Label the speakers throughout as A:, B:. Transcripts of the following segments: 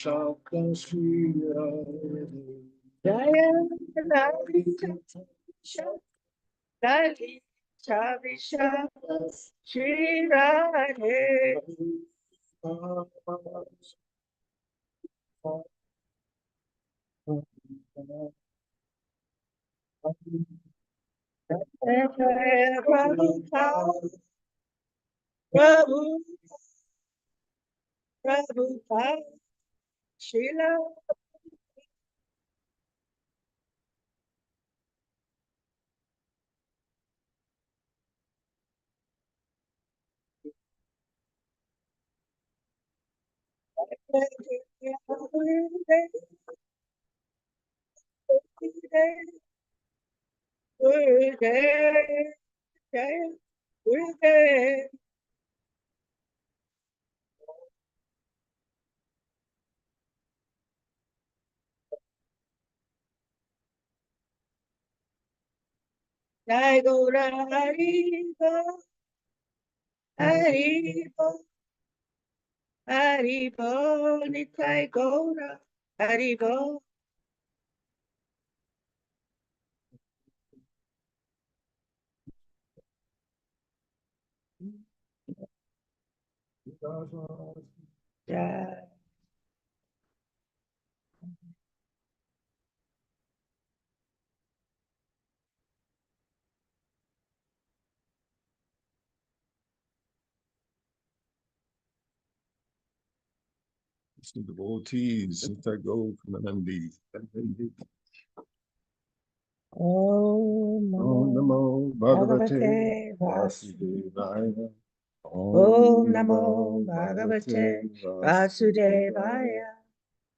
A: Jaya Nagari Nagari Chavisha Shri Radhe Prabhu Prabhu Prabhu Shila Jai Gaura Haribo, Haribo, Haribo, Nitai Gaura, Haribo. Jai.
B: The devotees, since I go from an MD.
A: Om
B: Namo Bhagavate
A: Bhagavate Vasudevaya.
B: Vasudevaya.
A: Om Namo Bhagavate Vasudevaya.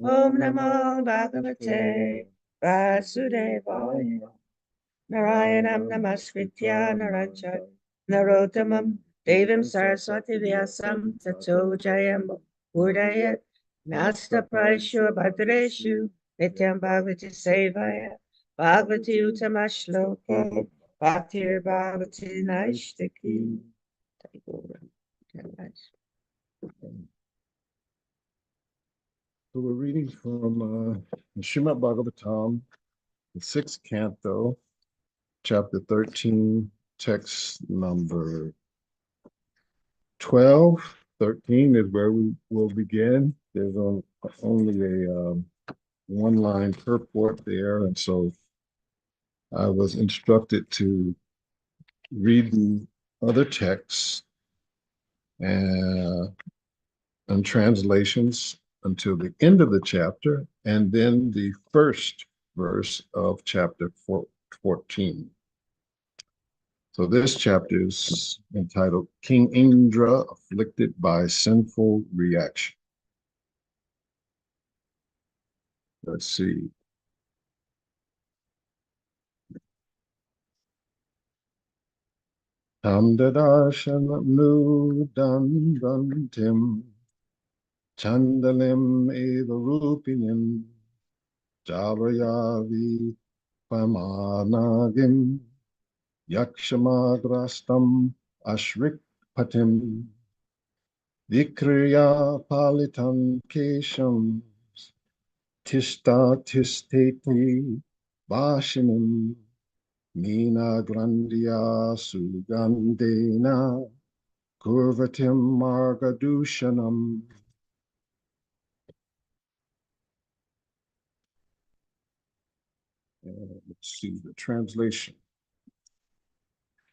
A: Om Namo Bhagavate Vasudevaya. Narayanam Namaskritya Narancha Narottamam Devim Saraswati Vyasam Tato Jayam Udaya Nasta Praishu Bhadreshu Nityam Bhagavati Sevaya Bhagavati Uttama Shloka Bhaktir Bhagavati Naishtaki.
B: So we're reading from Srimad Bhagavatam, the 6th canto, chapter 13, text number 12. 13 is where we will begin. There's only a one-line purport there, and so I was instructed to read the other texts and translations until the end of the chapter, and then the first verse of chapter 14. So this chapter is entitled King Indra Afflicted by Sinful Reaction. Let's see. Tam dadarshana nudandantim chandalim eva rupinim javayavi pamanagim yakshamagrastam ashrikpatim vikriya palitam kesham tishta tishteti vashinim Nina Grandia Sugandena Kurvatim Margadushanam. Let's see the translation.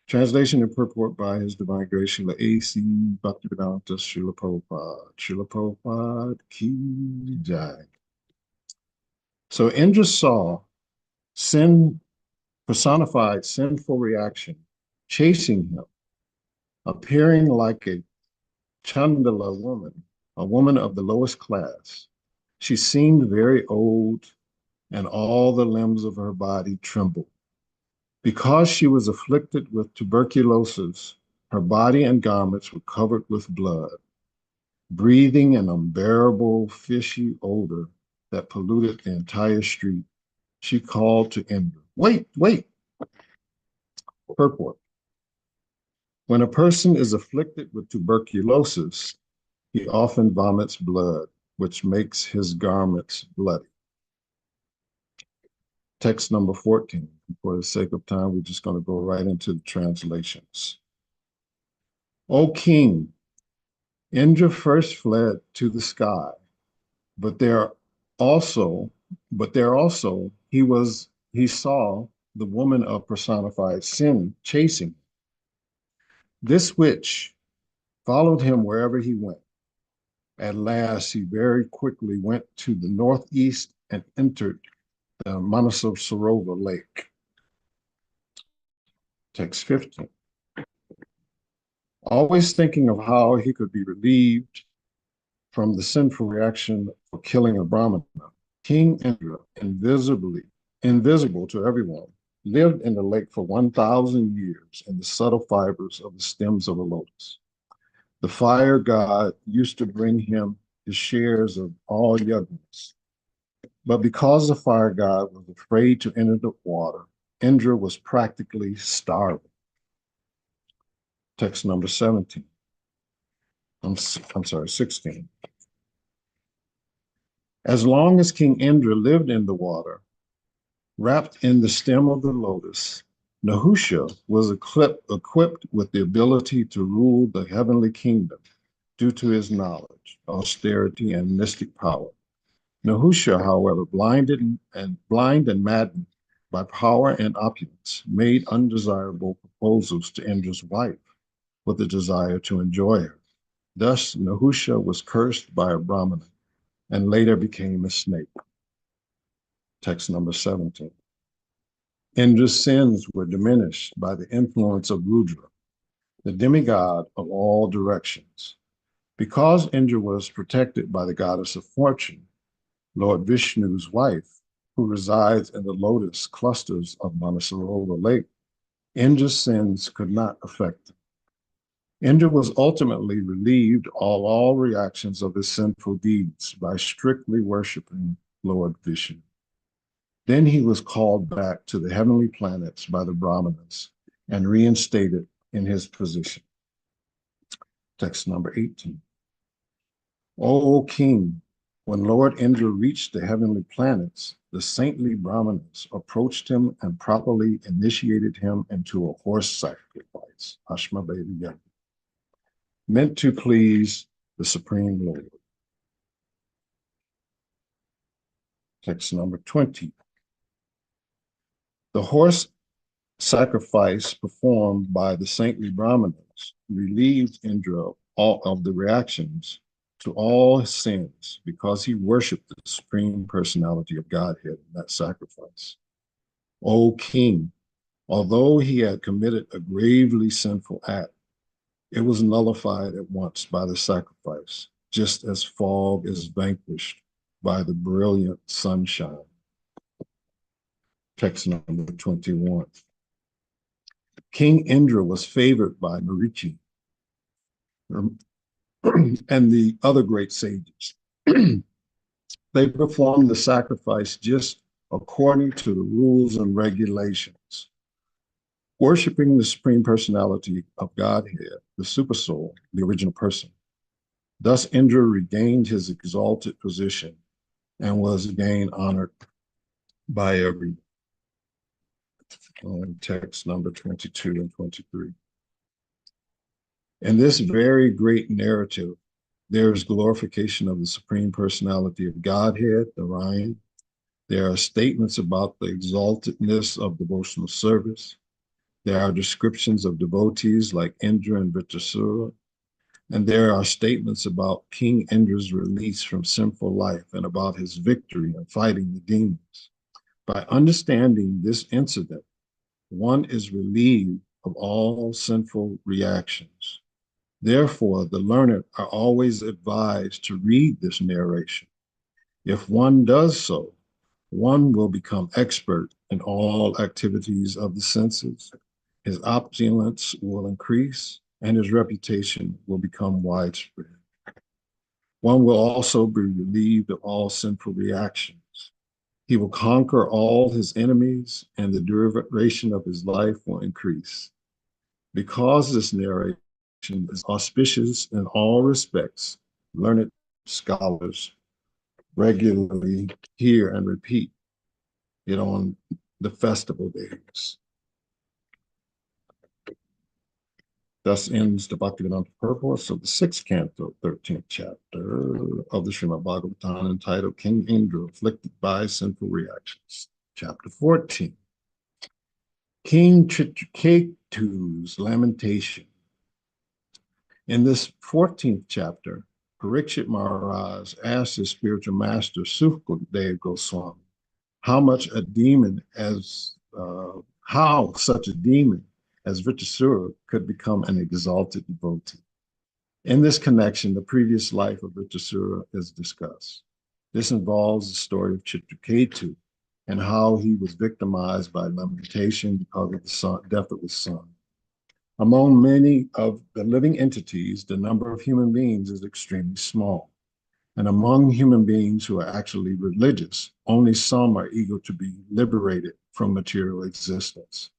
B: Translation and purport by His Divine Grace Srila A.C. Bhaktivedanta Srila Prabhupada. Srila Prabhupada Ki Jai. So Indra saw sin, personified sinful reaction, chasing him, appearing like a Chandala woman, a woman of the lowest class. She seemed very old, and all the limbs of her body trembled. Because she was afflicted with tuberculosis, her body and garments were covered with blood, breathing an unbearable fishy odor that polluted the entire street. She called to Indra, "Wait, wait!" Purport. When a person is afflicted with tuberculosis, he often vomits blood, which makes his garments bloody. Text number 14. For the sake of time, we're just going to go right into the translations. O king, Indra first fled to the sky, but there also, he saw the woman of personified sin chasing. This witch followed him wherever he went. At last, he very quickly went to the northeast and entered the Manasarovar Lake. Text 15. Always thinking of how he could be relieved from the sinful reaction for killing a Brahmana, King Indra, invisible to everyone, lived in the lake for 1,000 years in the subtle fibers of the stems of a lotus. The fire god used to bring him his shares of all yajnas. But because the fire god was afraid to enter the water, Indra was practically starving. Text number 17. I'm sorry, 16. As long as King Indra lived in the water, wrapped in the stem of the lotus, Nahusha was equipped with the ability to rule the heavenly kingdom due to his knowledge, austerity, and mystic power. Nahusha, however, blind and maddened by power and opulence, made undesirable proposals to Indra's wife with the desire to enjoy her. Thus, Nahusha was cursed by a Brahmana and later became a snake. Text number 17. Indra's sins were diminished by the influence of Rudra, the demigod of all directions. Because Indra was protected by the goddess of fortune, Lord Vishnu's wife, who resides in the lotus clusters of Manasarovar Lake, Indra's sins could not affect him. Indra was ultimately relieved of all reactions of his sinful deeds by strictly worshiping Lord Vishnu. Then he was called back to the heavenly planets by the Brahmanas and reinstated in his position. Text number 18. O king, when Lord Indra reached the heavenly planets, the saintly Brahmanas approached him and properly initiated him into a horse sacrifice, Ashmabheda Yajna, meant to please the Supreme Lord. Text number 20. The horse sacrifice performed by the saintly Brahmanas relieved Indra of the reactions to all his sins because he worshiped the Supreme Personality of Godhead in that sacrifice. O king, although he had committed a gravely sinful act, it was nullified at once by the sacrifice, just as fog is vanquished by the brilliant sunshine. Text number 21. King Indra was favored by Marichi and the other great sages. They performed the sacrifice just according to the rules and regulations, worshiping the Supreme Personality of Godhead, the Supersoul, the original person. Thus, Indra regained his exalted position and was again honored by everyone. Text number 22 and 23. In this very great narrative, there is glorification of the Supreme Personality of Godhead, the Ryan. There are statements about the exaltedness of devotional service. There are descriptions of devotees like Indra and Vritrasura. And there are statements about King Indra's release from sinful life and about his victory in fighting the demons. By understanding this incident, one is relieved of all sinful reactions. Therefore, the learned are always advised to read this narration. If one does so, one will become expert in all activities of the senses. His opulence will increase, and his reputation will become widespread. One will also be relieved of all sinful reactions. He will conquer all his enemies, and the duration of his life will increase. Because this narration is auspicious in all respects, learned scholars regularly hear and repeat it on the festival days. Thus ends the Bhaktivedanta purpose of the 6th canto, 13th chapter of the Srimad Bhagavatam, entitled King Indra Afflicted by Sinful Reactions. Chapter 14. King Chitraketu's Lamentation. In this 14th chapter, Parikshit Maharaj asked his spiritual master, Sukadeva Goswami, how such a demon as Vritrasura could become an exalted devotee. In this connection, the previous life of Vritrasura is discussed. This involves the story of Chitraketu and how he was victimized by lamentation because of the death of his son. Among many of the living entities, the number of human beings is extremely small. And among human beings who are actually religious, only some are eager to be liberated from material existence.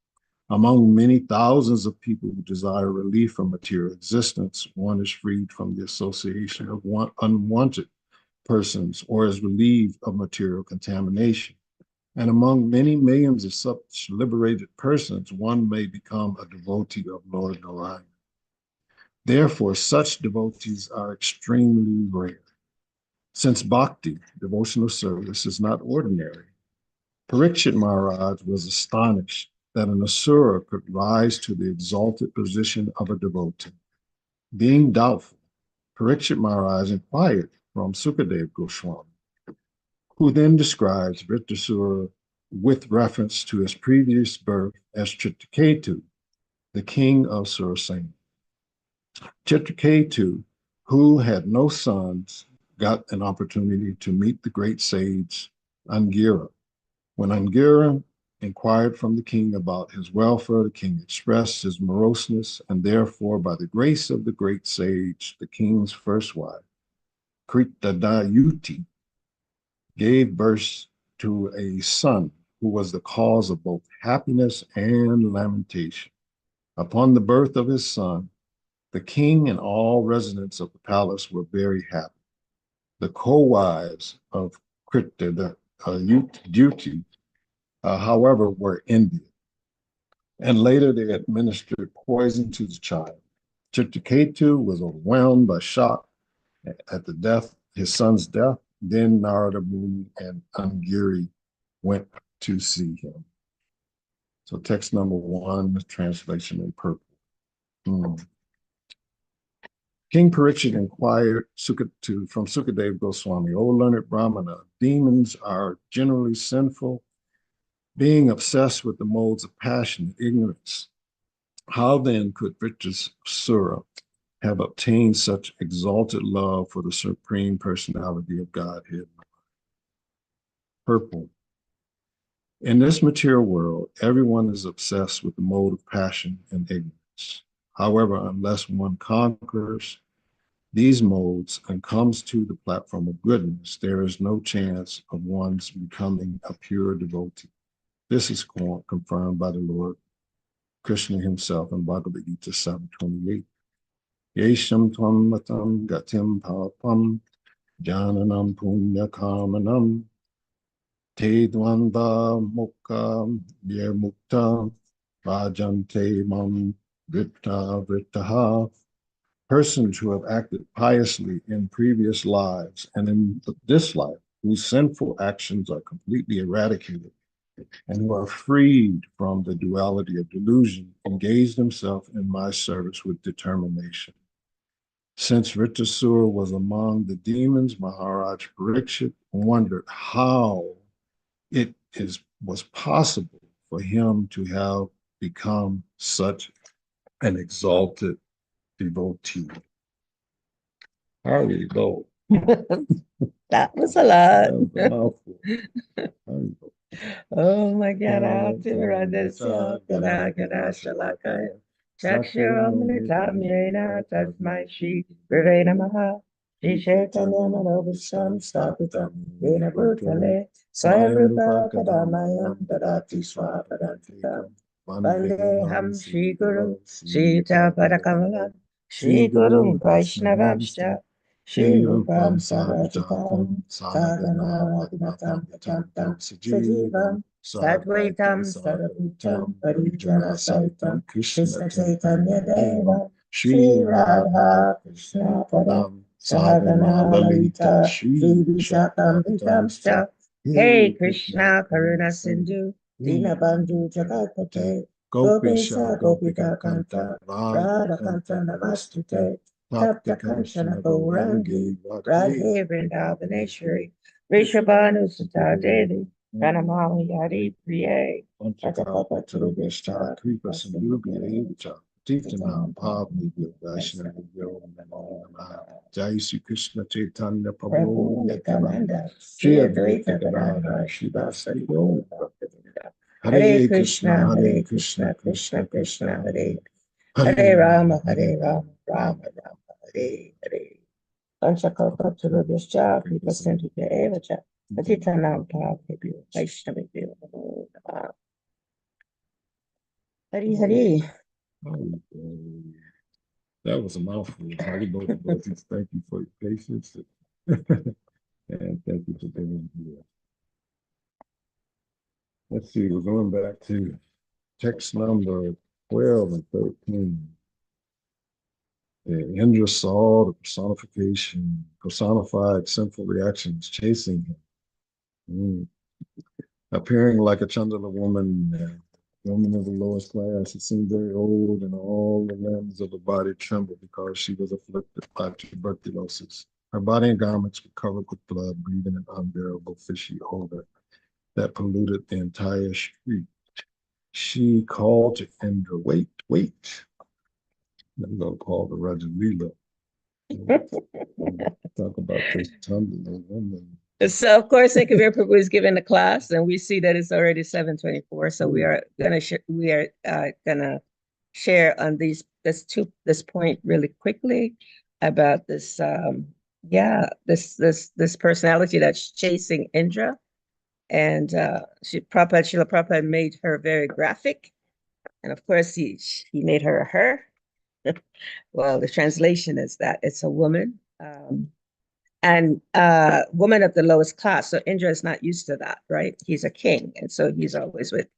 B: Among many thousands of people who desire relief from material existence, one is freed from the association of unwanted persons or is relieved of material contamination. And among many millions of such liberated persons, one may become a devotee of Lord Narayan. Therefore, such devotees are extremely rare. Since bhakti, devotional service, is not ordinary, Parikshit Maharaj was astonished that an asura could rise to the exalted position of a devotee. Being doubtful, Parikshit Maharaj inquired from Sukadeva Goswami, who then describes Vritrasura with reference to his previous birth as Chitraketu, the king of Surasena. Chitraketu, who had no sons, got an opportunity to meet the great sage Angira. When Angira inquired from the king about his welfare, the king expressed his moroseness, and therefore, by the grace of the great sage, the king's first wife, Kritadayuti, gave birth to a son who was the cause of both happiness and lamentation. Upon the birth of his son, the king and all residents of the palace were very happy. The co-wives of Kritadayuti, however, were envied, and later they administered poison to the child. Chitraketu was overwhelmed by shock at his son's death. Then Narada Muni and Angiri went to see him. So text number 1, translation in purple. King Parikshit inquired from Sukadeva Goswami, O learned Brahmana, demons are generally sinful, being obsessed with the modes of passion and ignorance. How then could Vritrasura have obtained such exalted love for the Supreme Personality of Godhead? Purple. In this material world, everyone is obsessed with the mode of passion and ignorance. However, unless one conquers these modes and comes to the platform of goodness, there is no chance of one's becoming a pure devotee. This is confirmed by the Lord Krishna himself in Bhagavad Gita 7:28. Yesham tvam matam gatim papam jananam punya kamanam te dvanda mukha mukta bhajante mam vrittaha. Persons who have acted piously in previous lives and in this life, whose sinful actions are completely eradicated and who are freed from the duality of delusion, engage themselves in my service with determination. Since Vritrasura was among the demons, Maharaj Parikshit wondered how it was possible for him to have become such an exalted devotee. How do you go?
A: That was a lot.
B: That was a mouthful.
A: Oh my God, Radhasya Gadagada Shalakaya Chakshuramanitamyena Tasmai Shri Gurve Namaha Shri Chaitanya Manobhisham Stapitam Yena Bhutale Swayamrupa Kadamayam Dadati Swapadantikam Vandeham Shri Guru Sita Parakamalam Shri Guru Vaishnavamscha Shri Rupam Sarvajitam Sadhana Radhinatam Yatam Sajivam Sadvaitam Sarabhutam Parijana Saitam Krishna Chaitanya Deva Shri Radha Krishna Padam Sadhana Lalita Shri Vishakam Vitamscha Hey Krishna Karuna Sindhu Dinabandhu Jagapate Gopesha Gopika Kanta Radha Kanta Namastute Tapta Kanchana Gaurangi Radhe Vrindavaneshwari Rishabhanu Sutta Devi Pranamami Yadi Priye Patapapa Turubishta
B: Kripa Sindhuga Evita Titanam Pavni Vaishnava Yom Namo Namah Jai Sri Krishna Chaitanya Prabhu
A: Prabhu Nityananda Shri Advaita Gadadhara Shivasari Gaura Bhaktivedanta Hare Krishna Hare Krishna Krishna Krishna Hare Hare Rama Hare Rama Rama Rama Hare Hare Panchakalpa Turubhishcha Kripa Sindhuga Evacha Patitanam Pavnebhyo Vaishnavibhyo Namo Namah Hare Hare.
B: That was a mouthful. Hari Bol Devotees, thank you for your patience. And thank you for being here. Let's see, we're going back to text number 12 and 13. Indra saw the personified sinful reactions chasing him. Appearing like a Chandala woman, woman of the lowest class, it seemed very old, and all the limbs of the body trembled because she was afflicted by tuberculosis. Her body and garments were covered with blood, breathing an unbearable fishy odor that polluted the entire street. She called to Indra, wait, wait. I'm going to call the Rajalila. Talk about this Chandala woman.
A: So of course, Kabir Prabhu is giving the class, and we see that it's already 7:24. So we are gonna share on this point really quickly about this this personality that's chasing Indra, and Srila Prabhupada made her very graphic, and of course he made her a her. Well, the translation is that it's a woman. And woman of the lowest class. So Indra is not used to that, right? He's a king. And so he's always with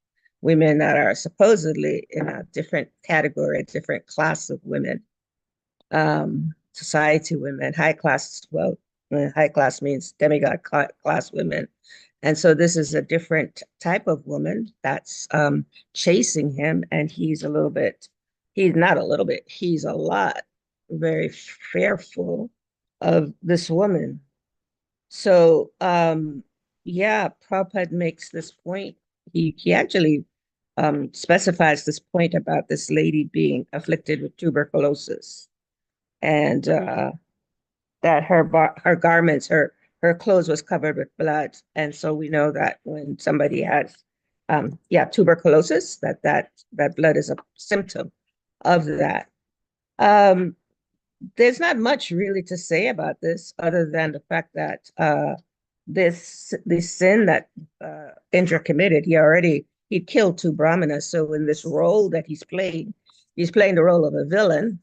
A: women that are supposedly in a different category, a different class of women. Society women, high class, well, high class means demigod class women. And so this is a different type of woman that's chasing him. And he's not a little bit, he's a lot, very fearful of this woman. So Prabhupada makes this point. He actually specifies this point about this lady being afflicted with tuberculosis, and that her garments, her clothes was covered with blood. And so we know that when somebody has tuberculosis, that blood is a symptom of that. There's not much really to say about this other than the fact that this sin that Indra committed, he killed two brahmanas. So in this role that he's playing the role of a villain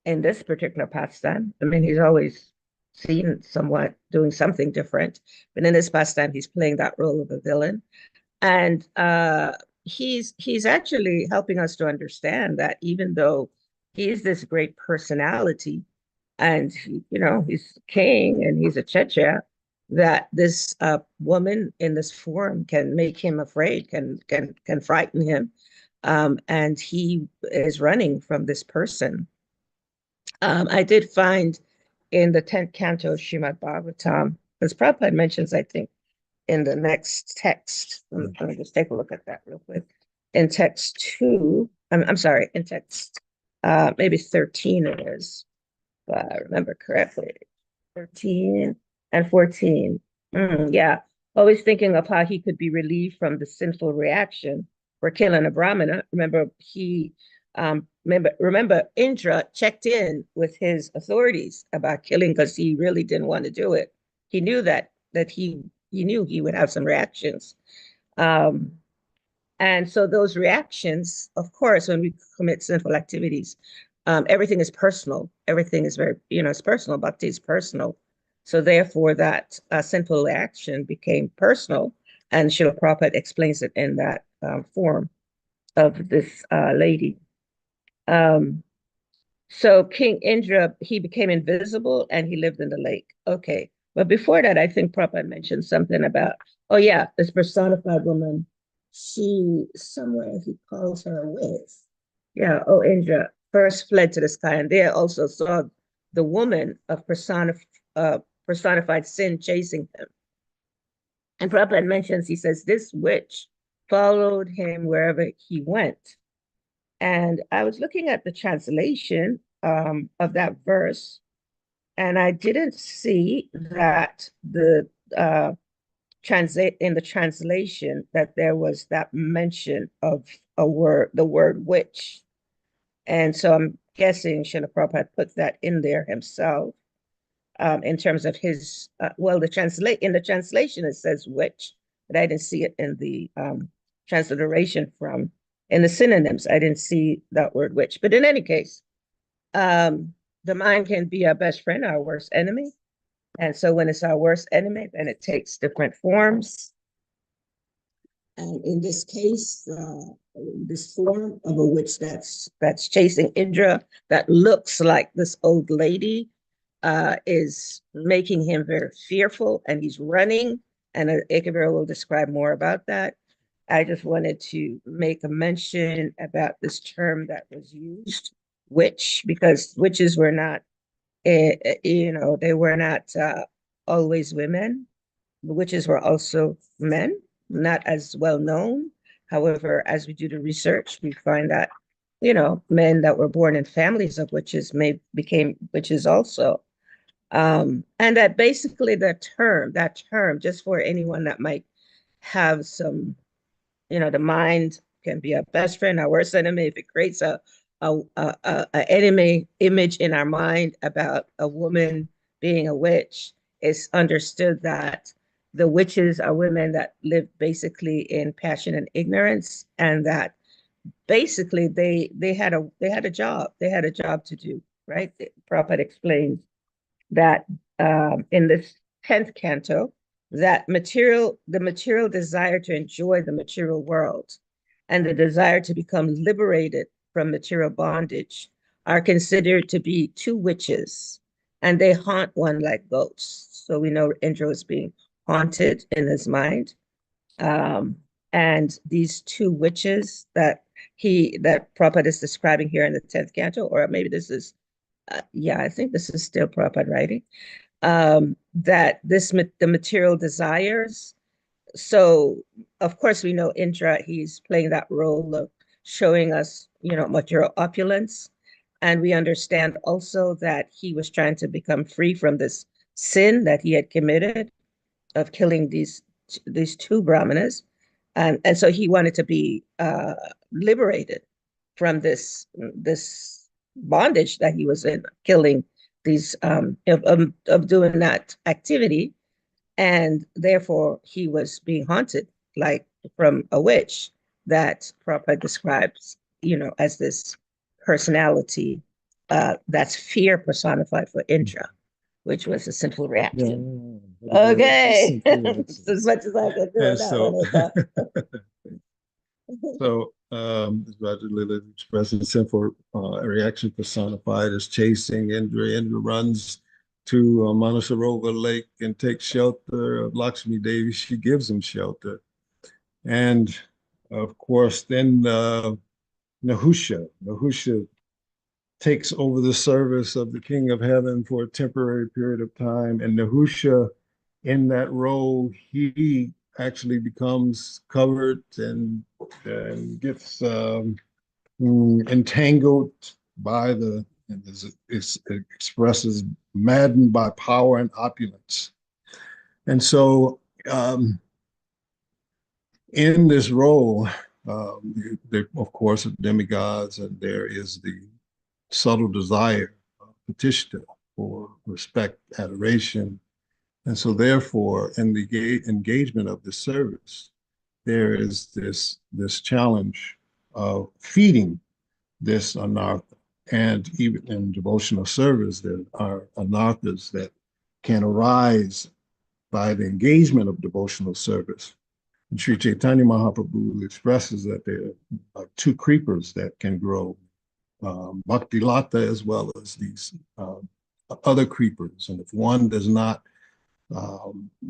A: in this particular pastime. I mean, he's always seen somewhat doing something different, but in this pastime, he's playing that role of a villain. And he's actually helping us to understand that even though he's this great personality, and he's king and he's a Checha, that this woman in this form can make him afraid, can frighten him, and he is running from this person. I did find in the 10th canto of Srimad Bhagavatam, because Prabhupada mentions, I think, in the next text. Let me just take a look at that real quick. In text 2, I'm sorry, in text maybe 13 it is, if I remember correctly. 13 and 14. Always thinking of how he could be relieved from the sinful reaction for killing a Brahmana. Remember, remember Indra checked in with his authorities about killing because he really didn't want to do it. He knew that he knew he would have some reactions. And so those reactions, of course, when we commit sinful activities, everything is personal. Everything is very, it's personal. Bhakti is personal. So therefore, that sinful action became personal, and Srila Prabhupada explains it in that form of this lady. So King Indra, he became invisible and he lived in the lake. Okay. But before that, I think Prabhupada mentioned something about, oh yeah, this personified woman, she, somewhere he calls her a witch. Yeah, oh, Indra first fled to the sky, and there also saw the woman of personified sin chasing him. And Prabhupada mentions, he says, this witch followed him wherever he went. And I was looking at the translation of that verse, and I didn't see that the translate in the translation that there was that mention of a word, the word witch. And so I'm guessing Srila Prabhupada put that in there himself in terms of his, well, in the translation it says witch, but I didn't see it in the transliteration from, in the synonyms, I didn't see that word witch. But in any case, the mind can be our best friend, our worst enemy. And so when it's our worst enemy, then it takes different forms. And in this case, this form of a witch that's chasing Indra, that looks like this old lady, is making him very fearful, and he's running. And Ekavira will describe more about that. I just wanted to make a mention about this term that was used, witch, because witches were not, they were not always women. The witches were also men, not as well known. However, as we do the research, we find that, men that were born in families of witches became witches also. And that basically that term, just for anyone that might have some, the mind can be our best friend, our worst enemy. If it creates a enemy image in our mind about a woman being a witch, it's understood that the witches are women that live basically in passion and ignorance, and that basically they had a job to do, right? Prabhupada explains that in this 10th canto, that the material desire to enjoy the material world and the desire to become liberated from material bondage are considered to be two witches, and they haunt one like ghosts. So we know Indra is being haunted in his mind. And these two witches that Prabhupada is describing here in the 10th canto, or maybe this is, I think this is still Prabhupada writing, that the material desires. So of course we know Indra, he's playing that role of showing us, material opulence. And we understand also that he was trying to become free from this sin that he had committed of killing these two brahmanas. And so he wanted to be liberated from this bondage that he was in, killing these of doing that activity, and therefore he was being haunted like from a witch that Prabhupada describes, as this personality that's fear personified for Indra, which was a simple reaction. Yeah, okay, as much as I can do
B: and
A: that
B: so Roger Lilith expressing sinful reaction personified as chasing Indra. Indra runs to Manasarovar Lake and takes shelter of Lakshmi Devi. She gives him shelter. And of course, then Nahusha takes over the service of the King of Heaven for a temporary period of time. And Nahusha, in that role, he actually becomes covered and gets entangled by and it expresses maddened by power and opulence. And so in this role, there, of course, are demigods, and there is the subtle desire of Petishta for respect, adoration. And so therefore, in the engagement of the service, there is this challenge of feeding this anartha, And even in devotional service, there are anarthas that can arise by the engagement of devotional service. And Sri Chaitanya Mahaprabhu expresses that there are two creepers that can grow, Bhakti Lata as well as these other creepers. And if one does not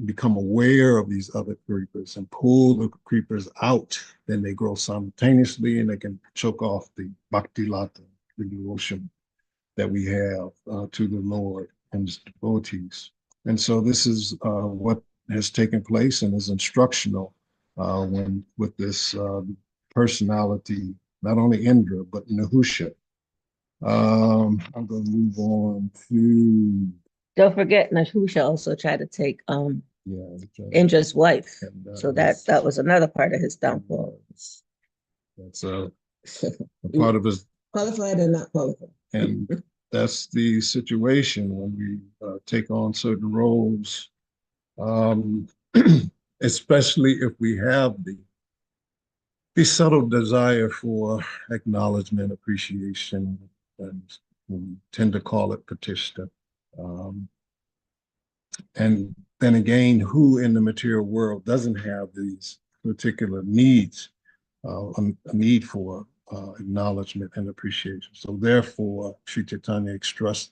B: become aware of these other creepers and pull the creepers out, then they grow simultaneously and they can choke off the Bhakti Lata, the devotion that we have to the Lord and his devotees. And so this is what has taken place and is instructional when with this personality, not only Indra, but Nahusha. I'm going to move on to.
A: Don't forget, Nahusha also tried to take
B: Yeah,
A: Indra's wife.
B: and
A: So that was another part of his downfall.
B: that's a part of his
A: Qualified and not qualified.
B: and that's the situation when we take on certain roles, um, especially if we have the subtle desire for acknowledgement, appreciation, and we tend to call it pratishtha. Um, and then again, who in the material world doesn't have these particular needs, a need for acknowledgement and appreciation? So therefore, Sri Chaitanya instructs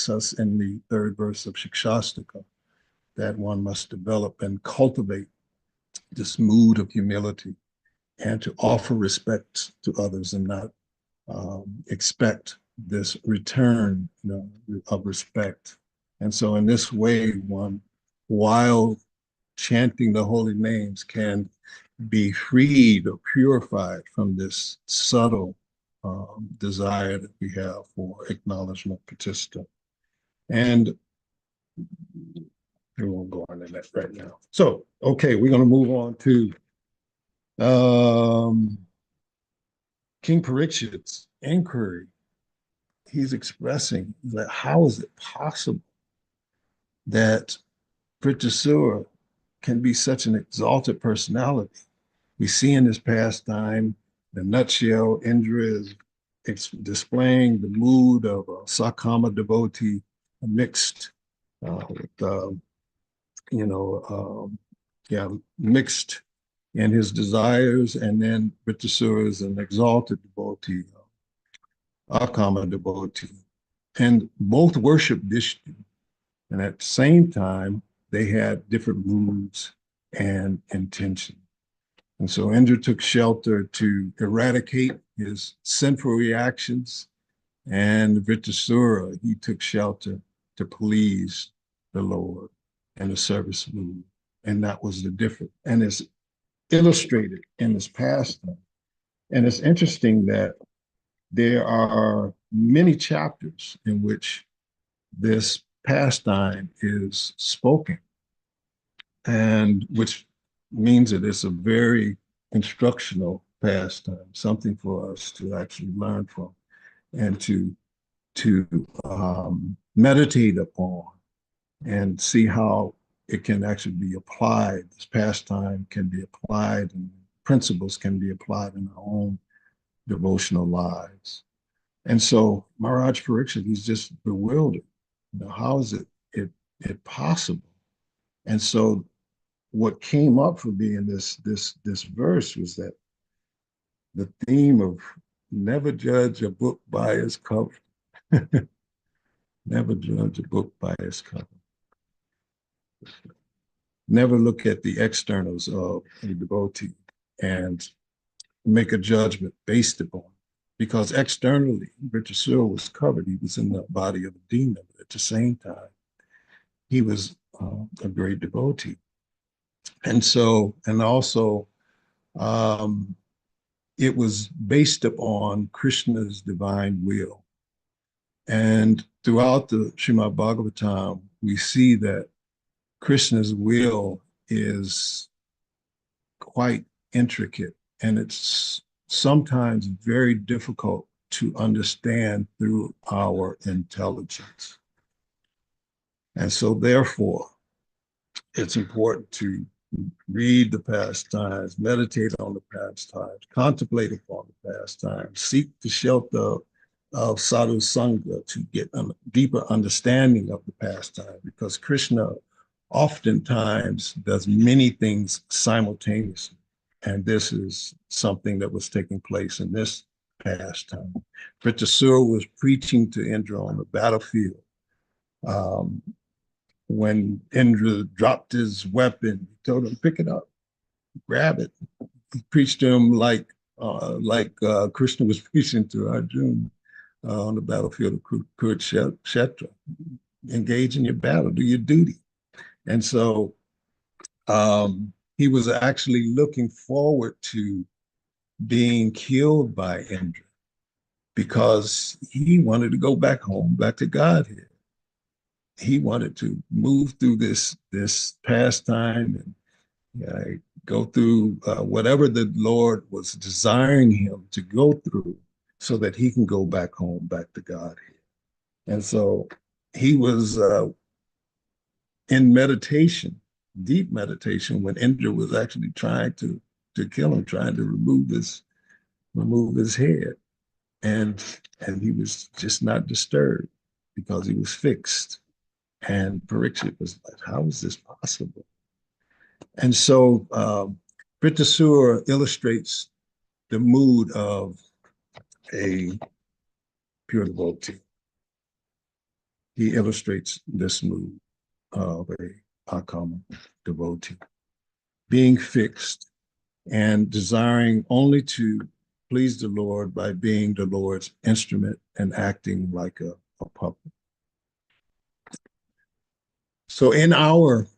B: us in the third verse of Shikshashtaka that one must develop and cultivate this mood of humility and to offer respect to others and not expect this return, of respect. And so in this way, one, while chanting the holy names, can be freed or purified from this subtle desire that we have for acknowledgement, pratishtha. And we won't go into that right now. So, okay, we're going to move on to King Parikshit's inquiry. He's expressing that how is it possible that Vritrasura can be such an exalted personality? We see in his pastime, in a nutshell, Indra is displaying the mood of a Sakama devotee, mixed with, mixed in his desires, and then Vritrasura is an exalted devotee, Akama devotee, and both worship Vishnu. And at the same time, they had different moods and intention. And so Indra took shelter to eradicate his sinful reactions, and Vritrasura, he took shelter to please the Lord and the service mood. And that was the difference. And it's illustrated in this pastime. And it's interesting that there are many chapters in which this pastime is spoken, and which means that it's a very instructional pastime, something for us to actually learn from and to meditate upon and see how it can actually be applied. This pastime can be applied, and principles can be applied in our own devotional lives. And so Maharaj Pariksit, he's just bewildered. How is it possible? And so what came up for me in this verse was that the theme of never judge a book by its cover. Never judge a book by its cover. Never look at the externals of a devotee and make a judgment based upon. Because externally, Vritrasura was covered. He was in the body of a demon. But at the same time, he was a great devotee. And so, and also, it was based upon Krishna's divine will. And throughout the Srimad Bhagavatam, we see that Krishna's will is quite intricate, and it's sometimes very difficult to understand through our intelligence. And so therefore, it's important to
C: read the pastimes, meditate on the pastimes, contemplate upon the pastimes, seek the shelter of sadhu sangha to get a deeper understanding of the pastime, because Krishna oftentimes does many things simultaneously. And this is something that was taking place in this pastime. Vritrasura was preaching to Indra on the battlefield. Um, when Indra dropped his weapon, he told him, pick it up, grab it. He preached to him like Krishna was preaching to Arjuna on the battlefield of Kurukshetra. Engage in your battle, do your duty. And so he was actually looking forward to being killed by Indra because he wanted to go back home, back to Godhead. He wanted to move through this pastime and go through whatever the Lord was desiring him to go through so that he can go back home, back to Godhead. And so he was in meditation, deep meditation, when Indra was actually trying to kill him, trying to remove his head. And he was just not disturbed because he was fixed. And Parikshit was like, how is this possible? And so Vritrasura illustrates the mood of a pure devotee. He illustrates this mood of a akama devotee, being fixed and desiring only to please the Lord by being the Lord's instrument and acting like a puppet. So in our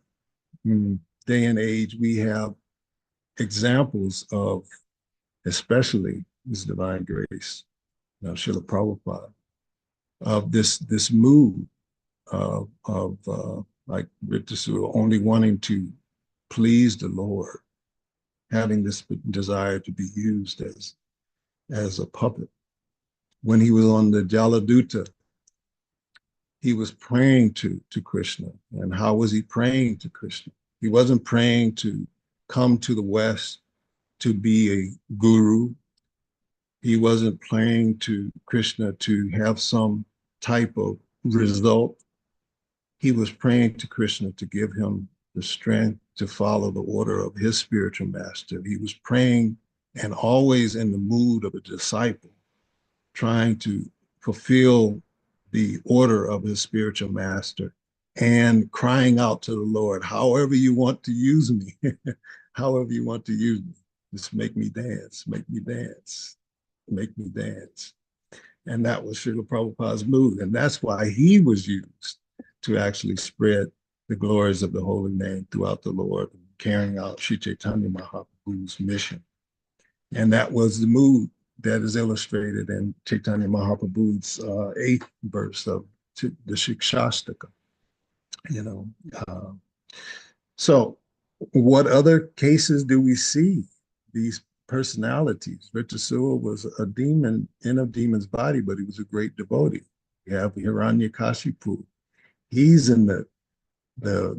C: day and age, we have examples of, especially His Divine Grace, Srila Prabhupada, of this mood of like Vritrasura, only wanting to please the Lord, having this desire to be used as a puppet. When he was on the Jaladuta, he was praying to Krishna. And how was he praying to Krishna? He wasn't praying to come to the West to be a guru. He wasn't praying to Krishna to have some type of result. He was praying to Krishna to give him the strength to follow the order of his spiritual master. He was praying and always in the mood of a disciple, trying to fulfill the order of his spiritual master and crying out to the Lord, however you want to use me, however you want to use me, just make me dance, make me dance, make me dance. And that was Srila Prabhupada's mood. And that's why he was used to actually spread the glories of the holy name throughout the Lord, carrying out Sri Chaitanya Mahaprabhu's mission. And that was the mood that is illustrated in Chaitanya Mahaprabhu's 8th verse of the Shikshastaka. So what other cases do we see these personalities? Vritrasura was a demon in a demon's body, but he was a great devotee. You have Hiranyakashipu. He's in the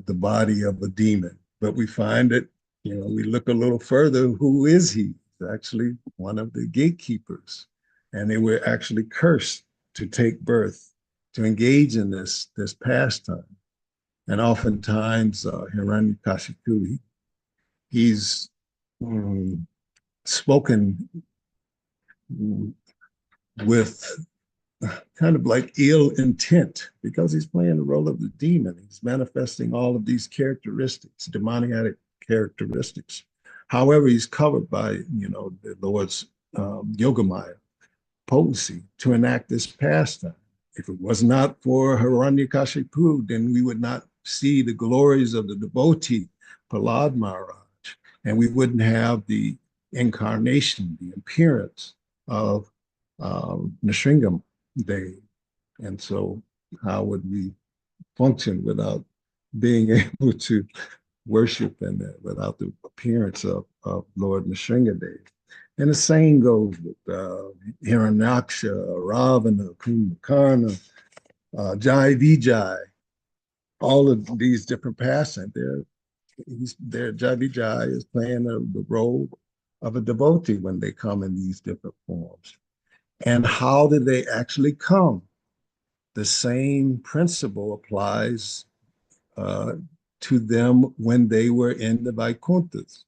C: body of a demon, but we find that, we look a little further, who is he? He's actually one of the gatekeepers, and they were actually cursed to take birth, to engage in this pastime. And oftentimes, Hiranyakashipu, he's spoken with kind of like ill intent because he's playing the role of the demon. He's manifesting all of these characteristics, demoniac characteristics. However, he's covered by, the Lord's Yogamaya potency to enact this pastime. If it was not for Hiranyakashipu, then we would not see the glories of the devotee, Prahlad Maharaj, and we wouldn't have the incarnation, the appearance of Nrsimha Dev. And so how would we function without being able to worship and without the appearance of Lord Nrsimha Dev? And the same goes with Hiranyaksha, Ravana, Kumbhakarna, Jai Vijay, all of these different pastimes. he's there. Javi Jai is playing the role of a devotee when they come in these different forms. And how did they actually come? The same principle applies uh, to them when they were in the Vaikunthas.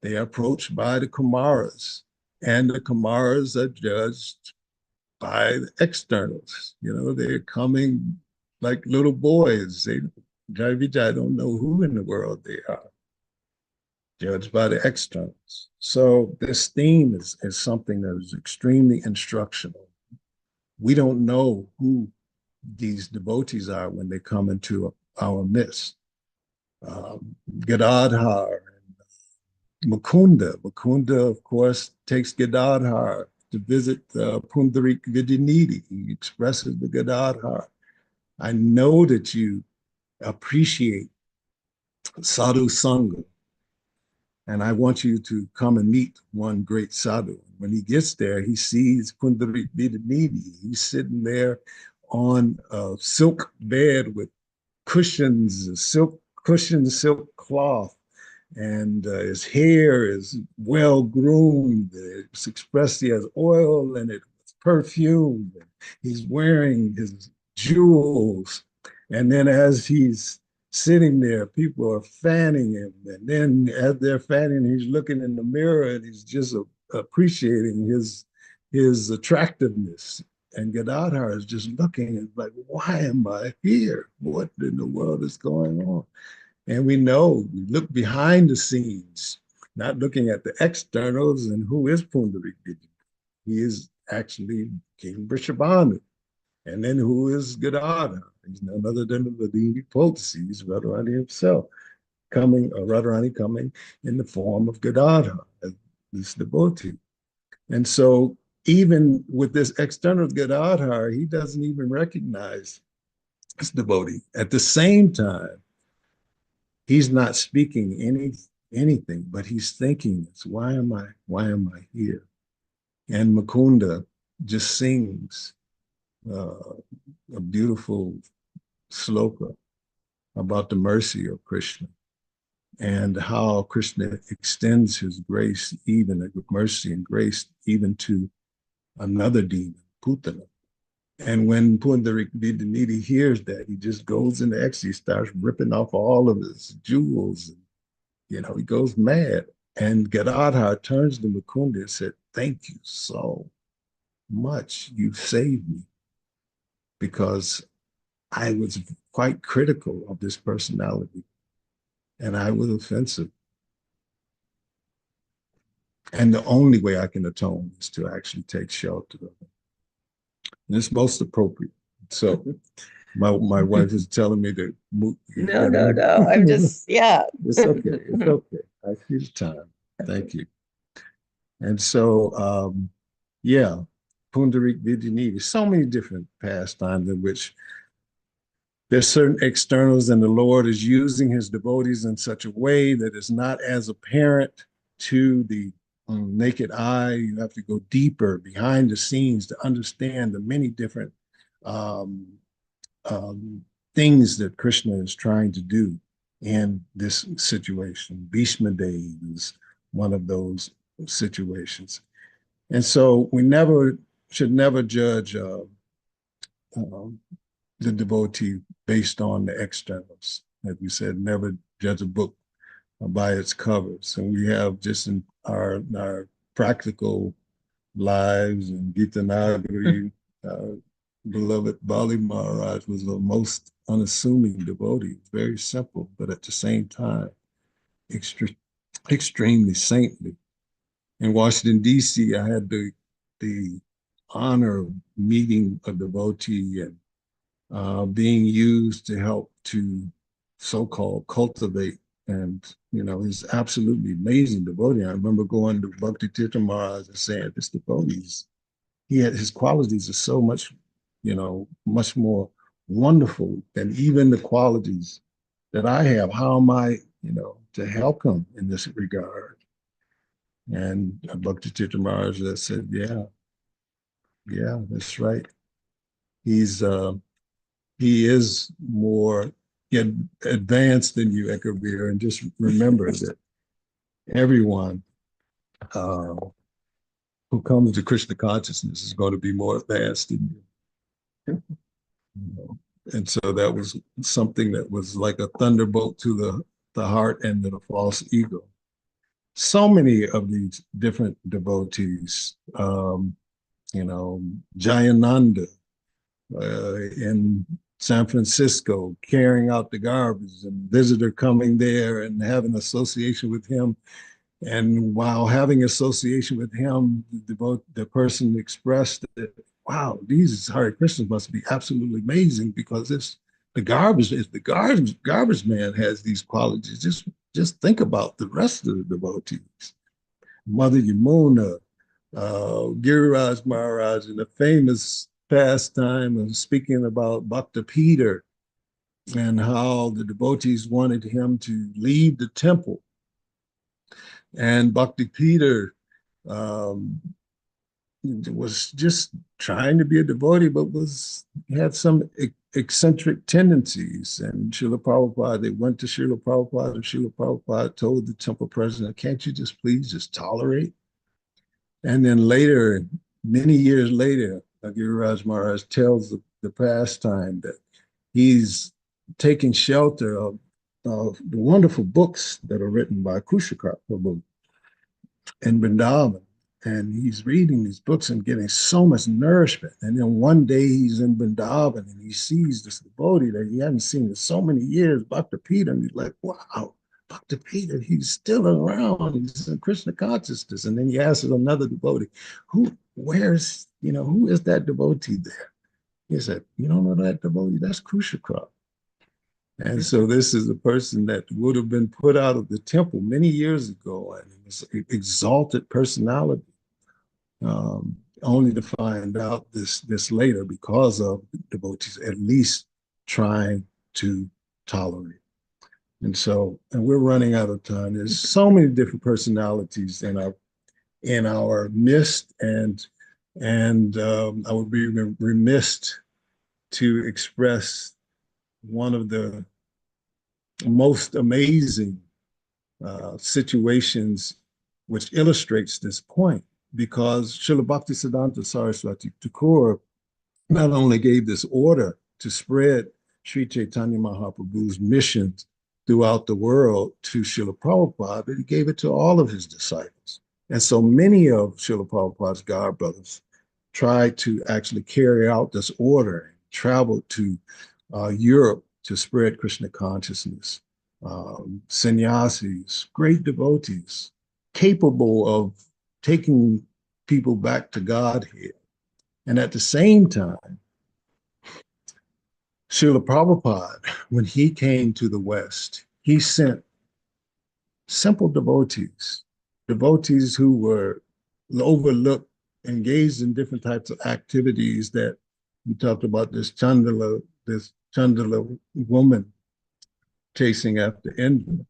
C: They are approached by the Kumaras, and the Kumaras are judged by the externals. You know, they're coming like little boys. They, Jai Vijay don't know who in the world they are, judged by the externals. So this theme is something that is extremely instructional. We don't know who these devotees are when they come into our midst. Gadadhar and Mukunda. Mukunda, of course, takes Gadadhar to visit Pundarik Vidyanidhi. He expresses the Gadadhar. I know that you appreciate sadhu sangha, and I want you to come and meet one great sadhu. When he gets there, he sees Pundarik Vidyanidhi. He's sitting there on a silk bed with cushions, silk cushions, silk cloth, and his hair is well groomed. It's expressed he has oil and it's perfumed. He's wearing his jewels, and then as he's sitting there, people are fanning him, and then as they're fanning, he's looking in the mirror and he's just appreciating his attractiveness. And Gadadhar is just looking and like, why am I here? What in the world is going on? And we know, we look behind the scenes, not looking at the externals and who is Pundarik Vidyanidhi. He is actually King Vrishabhanu. And then who is Gadadhar? He's none other than the Vladimir Potency. He's Radharani himself, Radharani coming in the form of Gadadhar, this devotee. And so even with this external Gadadhar, he doesn't even recognize this devotee. At the same time, he's not speaking anything, but he's thinking, why am I here? And Mukunda just sings a beautiful sloka about the mercy of Krishna and how Krishna extends his grace, even mercy and grace, even to another demon, Putana. And when Pundarik Vidyanidhi hears that, he just goes into ecstasy, starts ripping off all of his jewels. And, you know, he goes mad. And Gadadhar turns to Mukunda and said, thank you so much. You saved me. Because I was quite critical of this personality. And I was offensive. And the only way I can atone is to actually take shelter of him. And it's most appropriate. So my wife is telling me to move.
A: No. I'm just, yeah.
C: It's okay. It's okay. I see the time. Thank you. And so, yeah, Pundarik Vidyanidhi, so many different pastimes in which there's certain externals and the Lord is using his devotees in such a way that is not as apparent to the naked eye. You have to go deeper behind the scenes to understand the many different um, things that Krishna is trying to do in this situation. Bhishma Dev is one of those situations. And so we should never judge the devotee based on the externals. Like we said, never judge a book by its covers. And we have just in our practical lives, and Gita Nagari, beloved Bali Maharaj was the most unassuming devotee, very simple, but at the same time, extremely saintly. In Washington, D.C., I had the honor of meeting a devotee and being used to help to so-called cultivate. And, you know, he's absolutely amazing devotee. I remember going to Bhakti Tirtha Maharaj and saying, this devotee, his qualities are so much, you know, much more wonderful than even the qualities that I have. How am I, you know, to help him in this regard? And Bhakti Tirtha Maharaj said, yeah, that's right. He is more get advanced in your career, and just remember that everyone uh, who comes to Krishna consciousness is going to be more advanced than you. You know? And so that was something that was like a thunderbolt to the heart and to the false ego. So many of these different devotees, Jayananda in San Francisco, carrying out the garbage, and visitor coming there and having association with him. And while having association with him, the person expressed that, wow, these Hare Krishnas must be absolutely amazing, because it's the garbage man has these qualities. Just think about the rest of the devotees. Mother Yamuna, Giriraj Maharaj, in the famous pastime of speaking about Bhakta Peter and how the devotees wanted him to leave the temple. And Bhakti Peter was just trying to be a devotee, but had some eccentric tendencies. And Srila Prabhupada, they went to Srila Prabhupada, and Srila Prabhupada told the temple president, can't you just please just tolerate? And then later, many years later, Giriraj Maharaj tells the pastime that he's taking shelter of the wonderful books that are written by Kushakar Prabhu in Vrindavan. And he's reading these books and getting so much nourishment. And then one day he's in Vrindavan and he sees this devotee that he hadn't seen in so many years, Bhakta Peter, and he's like, wow, Bhakta Peter, he's still around. He's in Krishna consciousness. And then he asks another devotee, who is that devotee there? He said, you don't know that devotee? That's Kushakar. And so this is a person that would have been put out of the temple many years ago, and it was an exalted personality, only to find out this later because of devotees at least trying to tolerate. And we're running out of time. There's so many different personalities in our midst, and I would be remiss to express one of the most amazing situations which illustrates this point, because Srila Bhaktisiddhanta Saraswati Thakur not only gave this order to spread Sri Chaitanya Mahaprabhu's missions throughout the world to Srila Prabhupada, but he gave it to all of his disciples. And so many of Srila Prabhupada's godbrothers tried to actually carry out this order and traveled to Europe to spread Krishna consciousness. Sannyasis, great devotees, capable of taking people back to Godhead. And at the same time, Srila Prabhupada, when he came to the West, he sent simple devotees who were overlooked, engaged in different types of activities that we talked about, this Chandala woman chasing after Indra.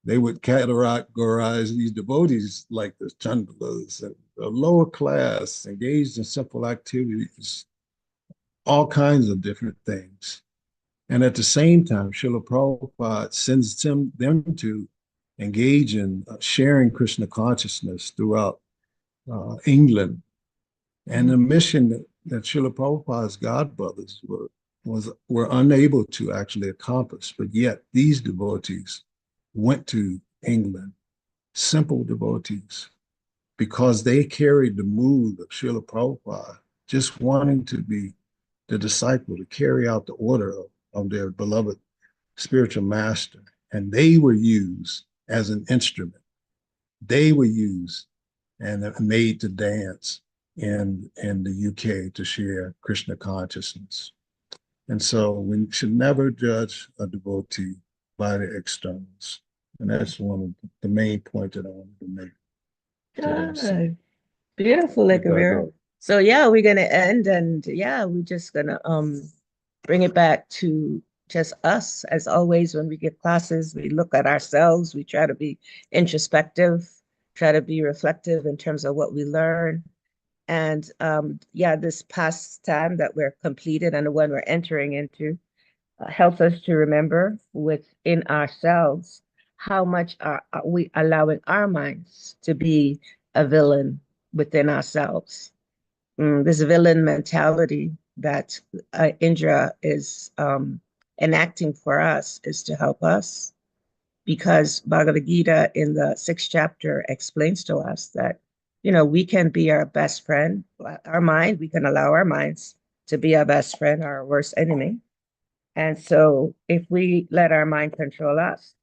C: They would categorize these devotees like the Chandalas, and a lower class, engaged in simple activities, all kinds of different things. And at the same time, Srila Prabhupada sends them to engage in sharing Krishna consciousness throughout England. And the mission that Srila Prabhupada's godbrothers were unable to actually accomplish, but yet these devotees went to England, simple devotees, because they carried the mood of Srila Prabhupada, just wanting to be the disciple to carry out the order of their beloved spiritual master. And they were used as an instrument. They were used and made to dance in the UK to share Krishna consciousness. And so we should never judge a devotee by the externals. And that's one of the main points that I wanted to make today.
A: Ah, beautiful, like So yeah, we're gonna end, and yeah, we're just gonna bring it back to just us. As always, when we give classes, we look at ourselves, we try to be introspective, try to be reflective in terms of what we learn. And yeah, this past time that we're completed and the one we're entering into, helps us to remember within ourselves how much are we allowing our minds to be a villain within ourselves. This villain mentality that Indra is enacting for us is to help us, because Bhagavad Gita in the 6th chapter explains to us that, we can be our best friend. Our mind, we can allow our minds to be our best friend, our worst enemy. And so if we let our mind control us,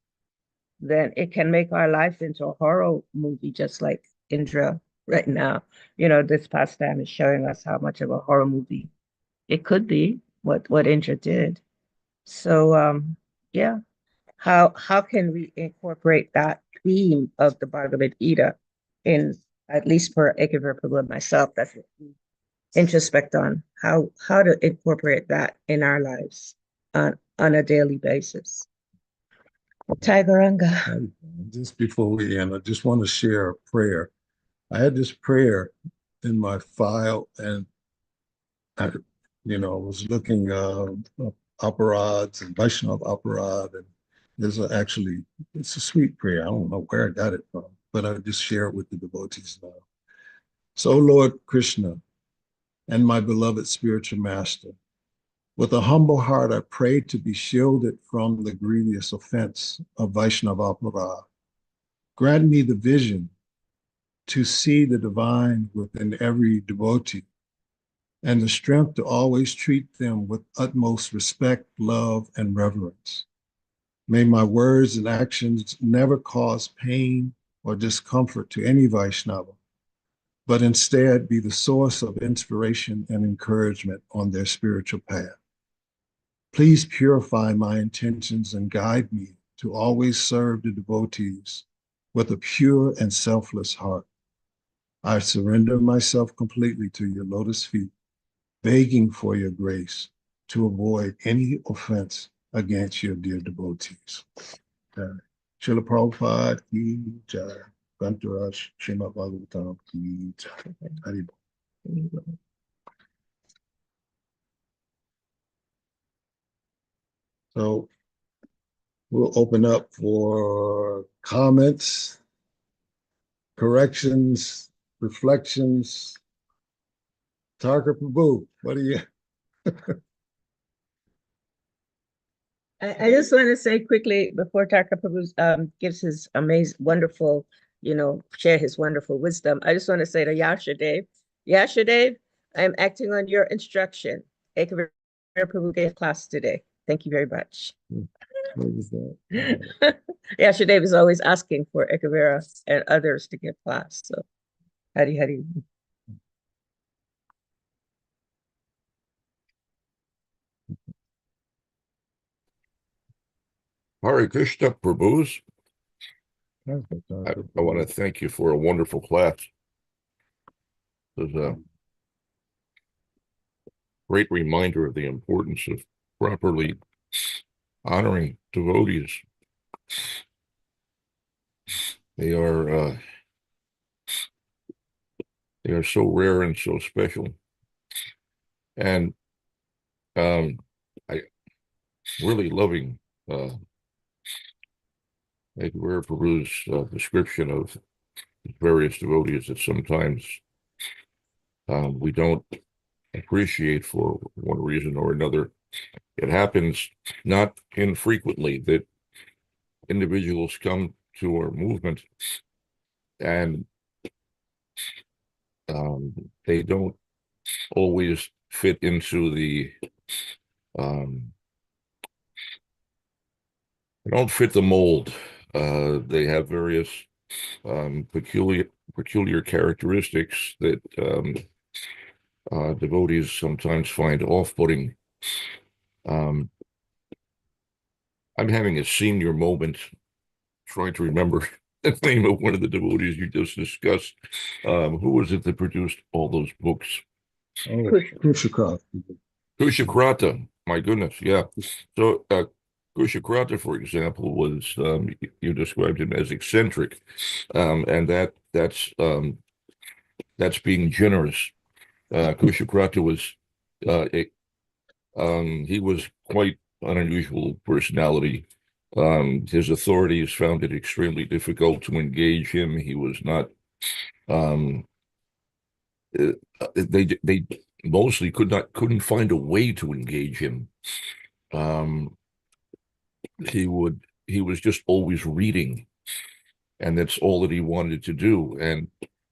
A: then it can make our life into a horror movie, just like Indra right now. This past time is showing us how much of a horror movie it could be, what Indra did. So yeah, how can we incorporate that theme of the Bhagavad Gita in, at least for Ekavir Prabhu and myself, that's what we introspect on, how to incorporate that in our lives on a daily basis. Tigeranga.
C: Just before we end, I just want to share a prayer. I had this prayer in my file, and I was looking up operads and Vaishnava operad, and it's a sweet prayer. I don't know where I got it from, but I just share it with the devotees now. So, Lord Krishna and my beloved spiritual master, with a humble heart, I pray to be shielded from the grievous offense of Vaishnava aparad. Grant me the vision to see the divine within every devotee, and the strength to always treat them with utmost respect, love, and reverence. May my words and actions never cause pain or discomfort to any Vaishnava, but instead be the source of inspiration and encouragement on their spiritual path. Please purify my intentions and guide me to always serve the devotees with a pure and selfless heart. I surrender myself completely to your lotus feet, begging for your grace to avoid any offense against your dear devotees. Srila Prabhupada ki jai. Gantarash Srimad Bhagavatam ki jai. Haribol. So we'll open up for comments, corrections, reflections. Tarka Prabhu, what do you?
A: I just want to say quickly before Tarka Prabhu gives his amazing, wonderful, share his wonderful wisdom. I just want to say to Yashadev, I'm acting on your instruction. Ekavir Prabhu gave class today. Thank you very much.
C: What was that?
A: Yashadev is always asking for Ekavira and others to give class. So, Hari Hari.
D: Hare Krishna Prabhus.
C: I
D: I want to thank you for a wonderful class. It was a great reminder of the importance of properly honoring devotees. They are so rare and so special. And I really loving Ekavir Prabhu's description of various devotees that sometimes we don't appreciate for one reason or another. It happens not infrequently that individuals come to our movement and they don't always fit into the they don't fit the mold. They have various peculiar characteristics that devotees sometimes find off-putting. I'm having a senior moment trying to remember the name of one of the devotees you just discussed. Who was it that produced all those books?
C: Kushakrata.
D: Kushakrata, my goodness, yeah. So Kushakrata, for example, was you described him as eccentric, and that's being generous. Kushakrata was he was quite an unusual personality. His authorities found it extremely difficult to engage him. He was not, um, they mostly couldn't find a way to engage him. Um, he was just always reading, and that's all that he wanted to do. And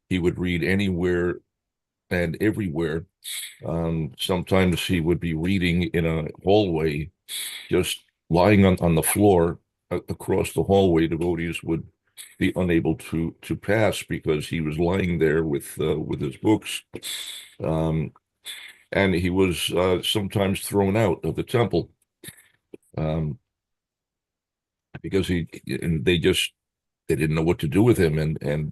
D: he would read anywhere and everywhere. Sometimes he would be reading in a hallway, just lying on the floor across the hallway. Devotees would be unable to pass because he was lying there with his books. Um, and he was sometimes thrown out of the temple, um, because and they didn't know what to do with him, and